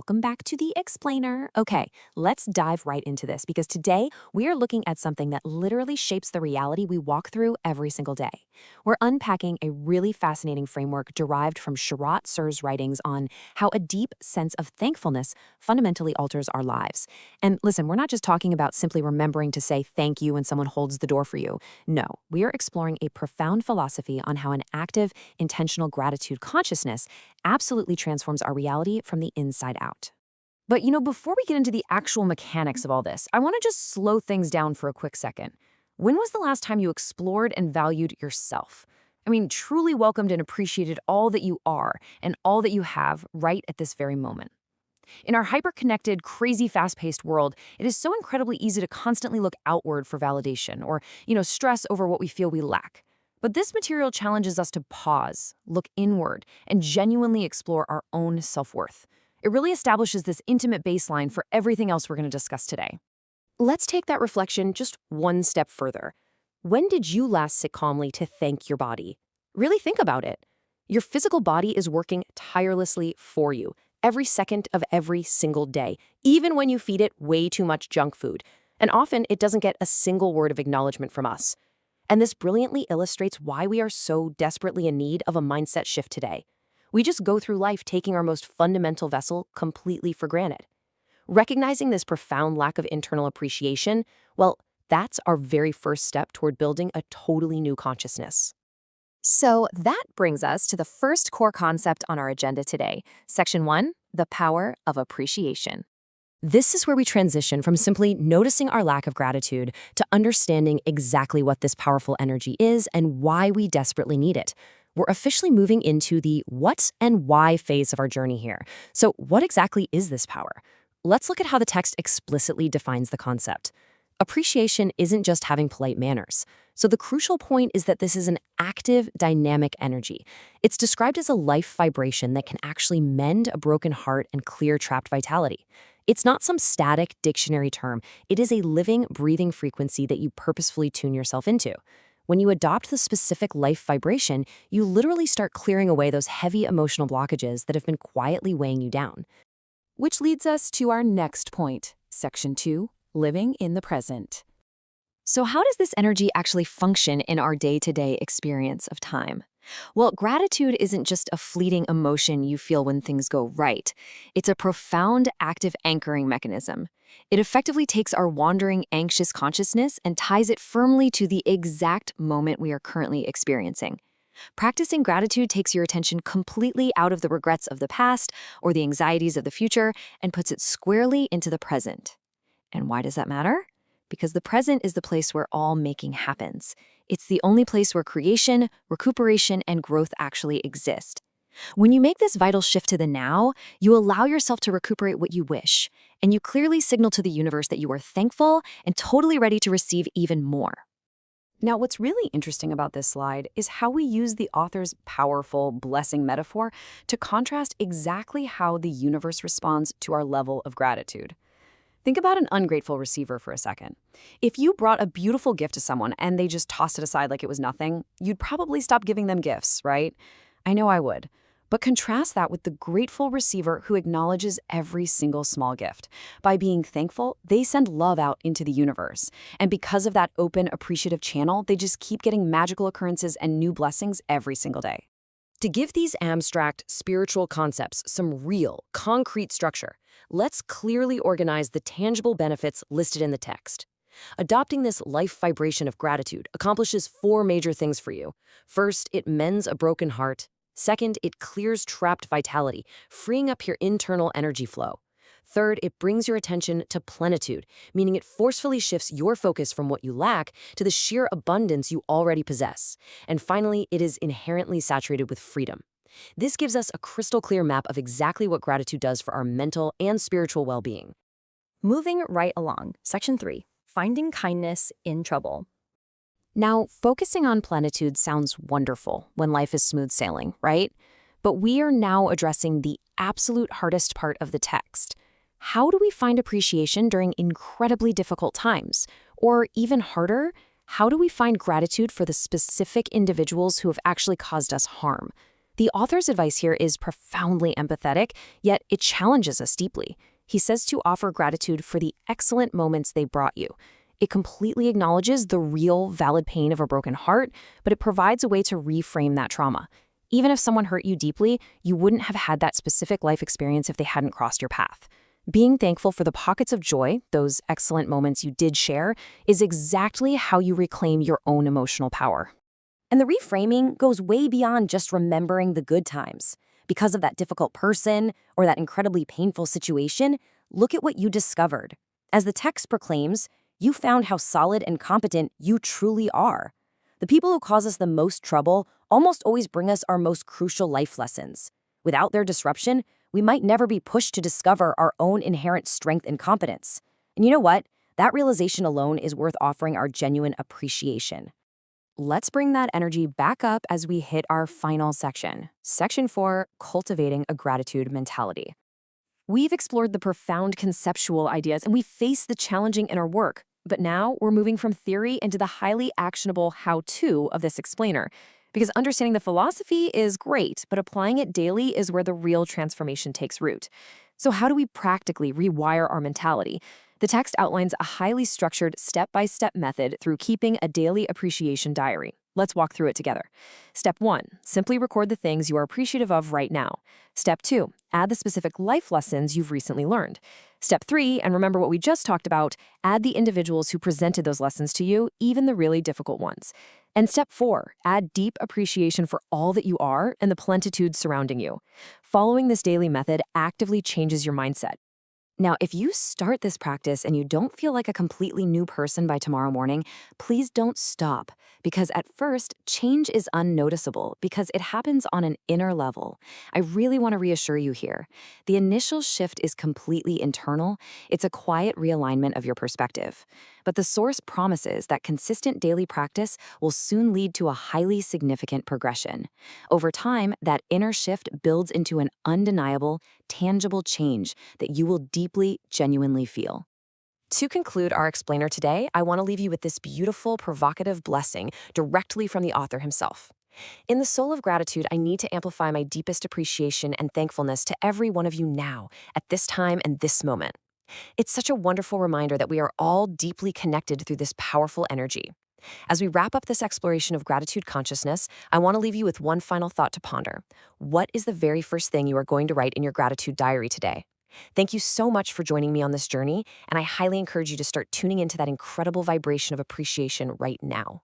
welcome back to the explainer. Okay, let's dive right into this because today we are looking at something that literally shapes the reality we walk through every single day. We're unpacking a really fascinating framework derived from Sharat Sur's writings on how a deep sense of thankfulness fundamentally alters our lives. And listen, we're not just talking about simply remembering to say thank you when someone holds the door for you. No, we are exploring a profound philosophy on how an active, intentional gratitude consciousness absolutely transforms our reality from the inside out. But before we get into the actual mechanics of all this, I want to just slow things down for a quick second. When was the last time you explored and valued yourself? I mean, truly welcomed and appreciated all that you are and all that you have right at this very moment. In our hyper-connected, crazy, fast-paced world, it is so incredibly easy to constantly look outward for validation or, stress over what we feel we lack. But this material challenges us to pause, look inward, and genuinely explore our own self-worth. It really establishes this intimate baseline for everything else we're going to discuss today. Let's take that reflection just one step further. When did you last sit calmly to thank your body? Really think about it. Your physical body is working tirelessly for you, every second of every single day, even when you feed it way too much junk food. And often it doesn't get a single word of acknowledgement from us. And this brilliantly illustrates why we are so desperately in need of a mindset shift today. We just go through life taking our most fundamental vessel completely for granted. Recognizing this profound lack of internal appreciation, well, that's our very first step toward building a totally new consciousness. So that brings us to the first core concept on our agenda today. Section 1, the power of appreciation. This is where we transition from simply noticing our lack of gratitude to understanding exactly what this powerful energy is and why we desperately need it. We're officially moving into the what and why phase of our journey here. So what exactly is this power? Let's look at how the text explicitly defines the concept. Appreciation isn't just having polite manners. So the crucial point is that this is an active, dynamic energy. It's described as a life vibration that can actually mend a broken heart and clear trapped vitality. It's not some static dictionary term. It is a living, breathing frequency that you purposefully tune yourself into. When you adopt the specific life vibration, you literally start clearing away those heavy emotional blockages that have been quietly weighing you down. Which leads us to our next point, Section 2, living in the present. So how does this energy actually function in our day-to-day experience of time? Well, gratitude isn't just a fleeting emotion you feel when things go right. It's a profound, active anchoring mechanism. It effectively takes our wandering, anxious consciousness and ties it firmly to the exact moment we are currently experiencing. Practicing gratitude takes your attention completely out of the regrets of the past or the anxieties of the future and puts it squarely into the present. And why does that matter? Because the present is the place where all making happens. It's the only place where creation, recuperation, and growth actually exist. When you make this vital shift to the now, you allow yourself to recuperate what you wish, and you clearly signal to the universe that you are thankful and totally ready to receive even more. Now, what's really interesting about this slide is how we use the author's powerful blessing metaphor to contrast exactly how the universe responds to our level of gratitude. Think about an ungrateful receiver for a second. If you brought a beautiful gift to someone and they just tossed it aside like it was nothing, you'd probably stop giving them gifts, right? I know I would. But contrast that with the grateful receiver who acknowledges every single small gift. By being thankful, they send love out into the universe. And because of that open, appreciative channel, they just keep getting magical occurrences and new blessings every single day. To give these abstract, spiritual concepts some real, concrete structure, let's clearly organize the tangible benefits listed in the text. Adopting this life vibration of gratitude accomplishes 4 major things for you. First, it mends a broken heart. Second, it clears trapped vitality, freeing up your internal energy flow. Third, it brings your attention to plenitude, meaning it forcefully shifts your focus from what you lack to the sheer abundance you already possess. And finally, it is inherently saturated with freedom. This gives us a crystal clear map of exactly what gratitude does for our mental and spiritual well-being. Moving right along, Section 3, finding kindness in trouble. Now, focusing on plenitude sounds wonderful when life is smooth sailing, right? But we are now addressing the absolute hardest part of the text. How do we find appreciation during incredibly difficult times? Or even harder, how do we find gratitude for the specific individuals who have actually caused us harm? The author's advice here is profoundly empathetic, yet it challenges us deeply. He says to offer gratitude for the excellent moments they brought you. It completely acknowledges the real, valid pain of a broken heart, but it provides a way to reframe that trauma. Even if someone hurt you deeply, you wouldn't have had that specific life experience if they hadn't crossed your path. Being thankful for the pockets of joy, those excellent moments you did share, is exactly how you reclaim your own emotional power. And the reframing goes way beyond just remembering the good times. Because of that difficult person or that incredibly painful situation, look at what you discovered. As the text proclaims, you found how solid and competent you truly are. The people who cause us the most trouble almost always bring us our most crucial life lessons. Without their disruption, we might never be pushed to discover our own inherent strength and competence. And you know what? That realization alone is worth offering our genuine appreciation. Let's bring that energy back up as we hit our final section. Section 4, cultivating a gratitude mentality. We've explored the profound conceptual ideas and we faced the challenging inner work. But now we're moving from theory into the highly actionable how-to of this explainer. Because understanding the philosophy is great, but applying it daily is where the real transformation takes root. So how do we practically rewire our mentality? The text outlines a highly structured step-by-step method through keeping a daily appreciation diary. Let's walk through it together. Step 1, simply record the things you are appreciative of right now. Step 2, add the specific life lessons you've recently learned. Step 3, and remember what we just talked about, add the individuals who presented those lessons to you, even the really difficult ones. And step 4, add deep appreciation for all that you are and the plenitude surrounding you. Following this daily method actively changes your mindset. Now, if you start this practice and you don't feel like a completely new person by tomorrow morning, please don't stop. Because at first, change is unnoticeable because it happens on an inner level. I really want to reassure you here. The initial shift is completely internal. It's a quiet realignment of your perspective. But the source promises that consistent daily practice will soon lead to a highly significant progression. Over time, that inner shift builds into an undeniable, tangible change that you will deeply, genuinely feel. To conclude our explainer today, I want to leave you with this beautiful, provocative blessing directly from the author himself. In the soul of gratitude, I need to amplify my deepest appreciation and thankfulness to every one of you now, at this time and this moment. It's such a wonderful reminder that we are all deeply connected through this powerful energy. As we wrap up this exploration of gratitude consciousness, I want to leave you with one final thought to ponder. What is the very first thing you are going to write in your gratitude diary today? Thank you so much for joining me on this journey, and I highly encourage you to start tuning into that incredible vibration of appreciation right now.